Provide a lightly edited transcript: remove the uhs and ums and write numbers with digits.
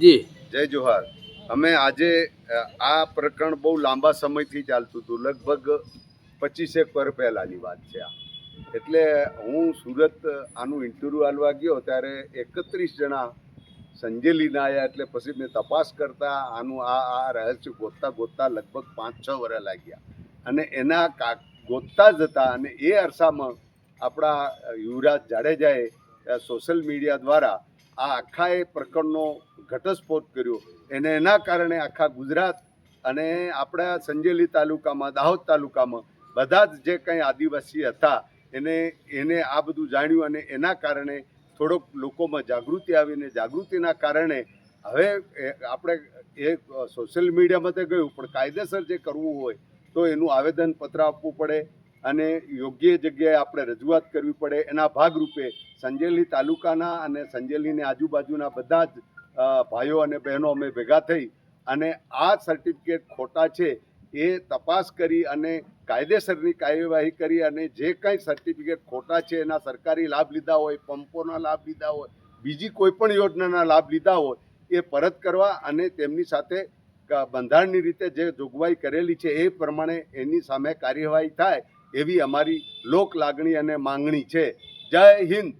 જી જય જોહાર. અમે આજે આ પ્રકરણ બહુ લાંબા સમયથી ચાલતું હતું, લગભગ 25 વર્ષ પહેલાંની વાત છે આ. એટલે હું સુરત આનું ઇન્ટરવ્યૂ આલવા ગયો ત્યારે 31 જણા સંજેલીના આવ્યા. એટલે પછી મેં તપાસ કરતા આનું આ રહસ્ય ગોતતા ગોતતા લગભગ 5-6 વર્ષ લાગ્યા અને એના ગોતતા જ હતા. અને એ અરસામાં આપણા યુવરાજ જાડેજાએ સોશિયલ મીડિયા દ્વારા આ આખા એ પ્રકરણનો ઘટસ્ફોટ કર્યો. એના કારણે આખા ગુજરાત અને આપણા સંજેલી તાલુકામાં, દાહોદ તાલુકામાં બધા જ જે કંઈ આદિવાસી હતા એને આ બધું જાણ્યું અને એના કારણે થોડોક લોકોમાં જાગૃતિ આવીને જાગૃતિના કારણે હવે આપણે એ સોશિયલ મીડિયામાં તો ગયું, પણ કાયદેસર જે કરવું હોય તો એનું આવેદનપત્ર આપવું પડે અને યોગ્ય જગ્યાએ આપણે રજૂઆત કરવી પડે. એના ભાગરૂપે સંજેલી તાલુકાના અને સંજેલીની આજુબાજુના બધા જ ભાઈઓ અને બહેનો અમે ભેગા થઈ અને આ સર્ટિફિકેટ ખોટા છે એ તપાસ કરી અને કાયદેસરની કાર્યવાહી કરી અને જે કંઈ સર્ટિફિકેટ ખોટા છે એના સરકારી લાભ લીધા હોય, પંપોના લાભ લીધા હોય, બીજી કોઈ પણ યોજનાના લાભ લીધા હોય એ પરત કરવા અને તેમની સાથે બંધારણની રીતે જે જોગવાઈ કરેલી છે એ પ્રમાણે એની સામે કાર્યવાહી થાય એવી અમારી લોક લાગણી અને માંગણી છે. જય હિન્દ.